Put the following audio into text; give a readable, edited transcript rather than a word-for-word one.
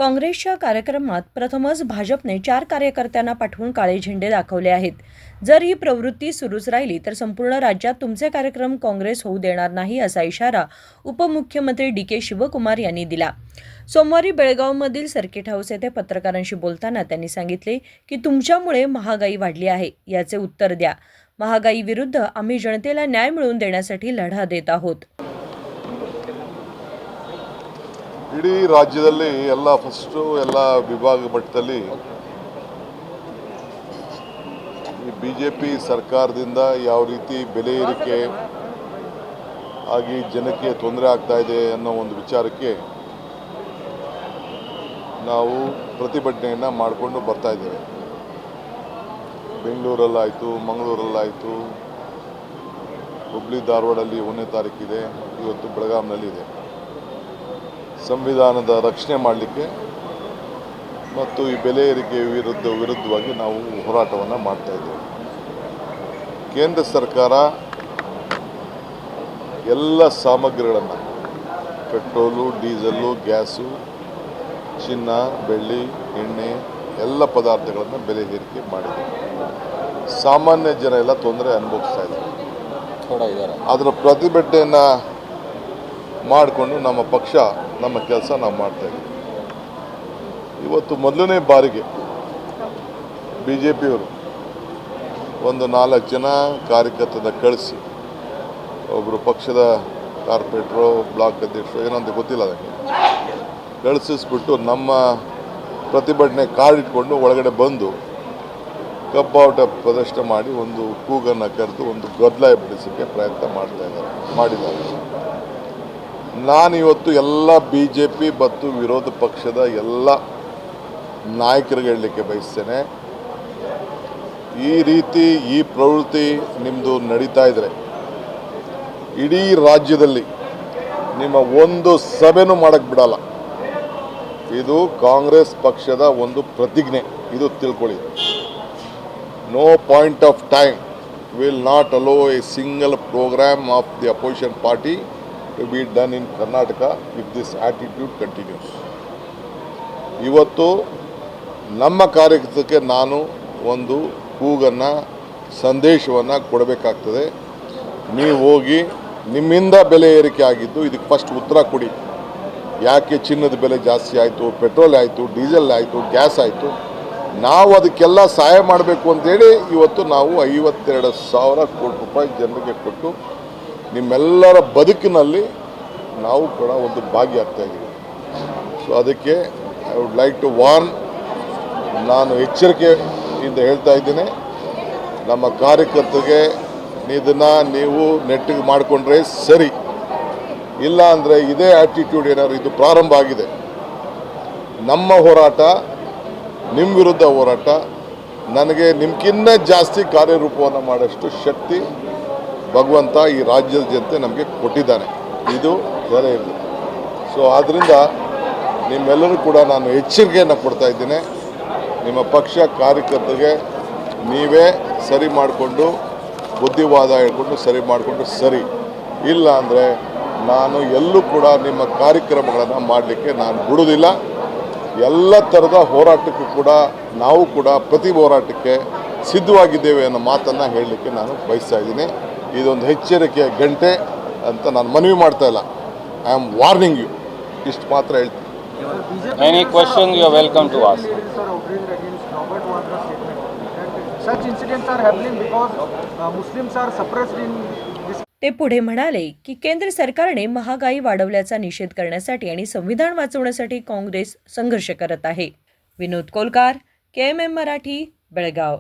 काँग्रेसच्या कार्यक्रमात प्रथमच भाजपने 4 कार्यकर्त्यांना पाठवून काळे झेंडे दाखवले आहेत। जर ही प्रवृत्ती सुरूच राहिली तर संपूर्ण राज्यात तुमचे कार्यक्रम काँग्रेस होऊ देणार नाही असा इशारा उपमुख्यमंत्री डी.के. शिवकुमार यांनी दिला। सोमवारी बेळगावमधील सर्किट हाऊस येथे पत्रकारांशी बोलताना त्यांनी सांगितले की तुमच्यामुळे महागाई वाढली आहे, याचे उत्तर द्या। महागाई विरुद्ध आम्ही जनतेला न्याय मिळवून देण्यासाठी लढा देत आहोत। ಇಡೀ ರಾಜ್ಯದಲ್ಲಿ ಎಲ್ಲ ವಿಭಾಗ ಮಟ್ಟದಲ್ಲಿ ಈ ಬಿಜೆಪಿ ಸರ್ಕಾರದಿಂದ ಯಾವ ರೀತಿ ಬೆಲೆ ಏರಿಕೆ ಆಗಿ ಜನಕ್ಕೆ ತೊಂದರೆ ಆಗ್ತಾ ಇದೆ ಅನ್ನೋ ಒಂದು ವಿಚಾರಕ್ಕೆ ನಾವು ಪ್ರತಿಭಟನೆಯನ್ನು ಮಾಡಿಕೊಂಡು ಬರ್ತಾ ಇದ್ದೇವೆ। ಬೆಂಗಳೂರಲ್ಲಾಯಿತು, ಮಂಗಳೂರಲ್ಲಾಯಿತು, ಹುಬ್ಳಿ ಧಾರವಾಡಲ್ಲಿ 1ನೇ ತಾರೀಕಿದೆ, ಇವತ್ತು ಬೆಳಗಾಂನಲ್ಲಿ ಇದೆ। ಸಂವಿಧಾನದ ರಕ್ಷಣೆ ಮಾಡಲಿಕ್ಕೆ ಮತ್ತು ಈ ಬೆಲೆ ಏರಿಕೆ ವಿರುದ್ಧವಾಗಿ ನಾವು ಹೋರಾಟವನ್ನು ಮಾಡ್ತಾ ಇದ್ದೇವೆ। ಕೇಂದ್ರ ಸರ್ಕಾರ ಎಲ್ಲ ಸಾಮಗ್ರಿಗಳನ್ನು ಪೆಟ್ರೋಲು, ಡೀಸೆಲ್ಲು, ಗ್ಯಾಸು, ಚಿನ್ನ, ಬೆಳ್ಳಿ, ಎಣ್ಣೆ ಎಲ್ಲ ಪದಾರ್ಥಗಳನ್ನು ಬೆಲೆ ಏರಿಕೆ ಮಾಡಿದೆ। ಸಾಮಾನ್ಯ ಜನ ಎಲ್ಲ ತೊಂದರೆ ಅನುಭವಿಸ್ತಾ ಇದ್ದಾರೆ। ಅದರ ಪ್ರತಿಭಟನೆಯನ್ನು ಮಾಡಿಕೊಂಡು ನಮ್ಮ ಪಕ್ಷ ನಮ್ಮ ಕೆಲಸ ನಾವು ಮಾಡ್ತಾ ಇದ್ದೀವಿ। ಇವತ್ತು ಮೊದಲನೇ ಬಾರಿಗೆ ಬಿಜೆಪಿಯವರು ಒಂದು 4 ಜನ ಕಾರ್ಯಕರ್ತರನ್ನ ಕಳಿಸಿ, ಒಬ್ಬರು ಪಕ್ಷದ ಕಾರ್ಪೊರೇಟ್ರು, ಬ್ಲಾಕ್ ಅಧ್ಯಕ್ಷರು ಏನಂತ ಗೊತ್ತಿಲ್ಲ, ಅದಕ್ಕೆ ಕಳಿಸಿಸ್ಬಿಟ್ಟು ನಮ್ಮ ಪ್ರತಿಭಟನೆ ಕಾರ್ಡ್ ಇಟ್ಕೊಂಡು ಒಳಗಡೆ ಬಂದು ಕಬ್ಬಾಟ ಪ್ರದರ್ಶನ ಮಾಡಿ ಒಂದು ಕೂಗನ್ನು ಕರೆದು ಒಂದು ಗದ್ದಲ ಎಬ್ಬಿಸೋಕ್ಕೆ ಪ್ರಯತ್ನ ಮಾಡಿದ್ದಾರೆ। ನಾನು ಇವತ್ತು ಎಲ್ಲ ಬಿಜೆಪಿ ಮತ್ತು ವಿರೋಧ ಪಕ್ಷದ ಎಲ್ಲ ನಾಯಕರಿಗೆ ಹೇಳಲಿಕ್ಕೆ ಬಯಸ್ತೇನೆ, ಈ ರೀತಿ ಈ ಪ್ರವೃತ್ತಿ ನಿಮ್ಮದು ನಡೀತಾ ಇದ್ದರೆ ಇಡೀ ರಾಜ್ಯದಲ್ಲಿ ನಿಮ್ಮ ಒಂದು ಸಭೆನೂ ಮಾಡೋಕ್ಕೆ ಬಿಡಲ್ಲ। ಇದು ಕಾಂಗ್ರೆಸ್ ಪಕ್ಷದ ಒಂದು ಪ್ರತಿಜ್ಞೆ, ಇದು ತಿಳ್ಕೊಳ್ಳಿ। No point of time will not allow a single program of the opposition party to be done in Karnataka if this attitude continues. ಇವತ್ತು ನಮ್ಮ ಕಾರ್ಯಕರ್ತಕ್ಕೆ ನಾನು ಒಂದು ಕೂಗನ್ನು, ಸಂದೇಶವನ್ನು ಕೊಡಬೇಕಾಗ್ತದೆ। ನೀವು ಹೋಗಿ ನಿಮ್ಮಿಂದ ಬೆಲೆ ಏರಿಕೆ ಆಗಿದ್ದು ಇದಕ್ಕೆ ಫಸ್ಟ್ ಉತ್ತರ ಕೊಡಿ। ಯಾಕೆ ಚಿನ್ನದ ಬೆಲೆ ಜಾಸ್ತಿ ಆಯಿತು, ಪೆಟ್ರೋಲ್ ಆಯಿತು, ಡೀಸೆಲ್ ಆಯಿತು, ಗ್ಯಾಸ್ ಆಯಿತು, ನಾವು ಅದಕ್ಕೆಲ್ಲ ಸಹಾಯ ಮಾಡಬೇಕು ಅಂತೇಳಿ ಇವತ್ತು ನಾವು 52,000 ಕೋಟಿ ರೂಪಾಯಿ ಜನರಿಗೆ ಕೊಟ್ಟು ನಿಮ್ಮೆಲ್ಲರ ಬದುಕಿನಲ್ಲಿ ನಾವು ಕೂಡ ಒಂದು ಭಾಗಿಯಾಗ್ತಾ ಇದ್ದೀವಿ। ಸೊ ಅದಕ್ಕೆ I would like to warn, ನಾನು ಎಚ್ಚರಿಕೆಯಿಂದ ಹೇಳ್ತಾ ಇದ್ದೀನಿ, ನಮ್ಮ ಕಾರ್ಯಕರ್ತರಿಗೆ ಇದನ್ನು ನೀವು ನೆಟ್ಟಿಗೆ ಮಾಡಿಕೊಂಡ್ರೆ ಸರಿ, ಇಲ್ಲ ಅಂದರೆ ಇದೇ ಆ್ಯಟಿಟ್ಯೂಡ್ ಏನಾದ್ರು ಇದು ಪ್ರಾರಂಭ ಆಗಿದೆ, ನಮ್ಮ ಹೋರಾಟ ನಿಮ್ಮ ವಿರುದ್ಧ ಹೋರಾಟ, ನನಗೆ ನಿಮ್ಗಿನ್ನ ಜಾಸ್ತಿ ಕಾರ್ಯರೂಪವನ್ನು ಮಾಡೋಷ್ಟು ಶಕ್ತಿ ಭಗವಂತ ಈ ರಾಜ್ಯದ ಜನತೆ ನಮಗೆ ಕೊಟ್ಟಿದ್ದಾನೆ, ಇದು ಬೇರೆ ಇಲ್ಲ। ಸೊ ಆದ್ದರಿಂದ ನಿಮ್ಮೆಲ್ಲರೂ ಕೂಡ ನಾನು ಎಚ್ಚರಿಕೆಯನ್ನು ಕೊಡ್ತಾ ಇದ್ದೇನೆ, ನಿಮ್ಮ ಪಕ್ಷ ಕಾರ್ಯಕರ್ತರಿಗೆ ನೀವೇ ಸರಿ ಮಾಡಿಕೊಂಡು ಬುದ್ಧಿವಾದ ಹೇಳ್ಕೊಂಡು ಸರಿ ಮಾಡಿಕೊಂಡು ಸರಿ, ಇಲ್ಲ ಅಂದರೆ ನಾನು ಎಲ್ಲೂ ಕೂಡ ನಿಮ್ಮ ಕಾರ್ಯಕ್ರಮಗಳನ್ನು ಮಾಡಲಿಕ್ಕೆ ನಾನು ಬಿಡೋದಿಲ್ಲ। ಎಲ್ಲ ಥರದ ಹೋರಾಟಕ್ಕೂ ಕೂಡ ನಾವು ಕೂಡ ಪ್ರತಿ ಹೋರಾಟಕ್ಕೆ ಸಿದ್ಧವಾಗಿದ್ದೇವೆ ಅನ್ನೋ ಮಾತನ್ನು ಹೇಳಲಿಕ್ಕೆ ನಾನು ಬಯಸ್ತಾ ಇದ್ದೀನಿ। ಇದೊಂದು ಎಚ್ಚರಿಕೆಯ ಗಂಟೆ ಅಂತ ನಾನು ಮನವಿ ಮಾಡ್ತಾ ಇಲ್ಲ, ಐ ಆಮ್ ವಾರ್ನಿಂಗ್ ಯು, ಇಷ್ಟು ಮಾತ್ರ ಹೇಳ್ತೀನಿ। Any question you are welcome to ask. Such incidents are happening because Muslims are suppressed in this. ते पुढे म्हणाले की केंद्र सरकारने महागाई वाढवल्याचा निषेध करण्यासाठी आणि संविधान वाचवण्यासाठी काँग्रेस संघर्ष करत आहे। विनोद कोलकार, KMM मराठी, बेळगाव।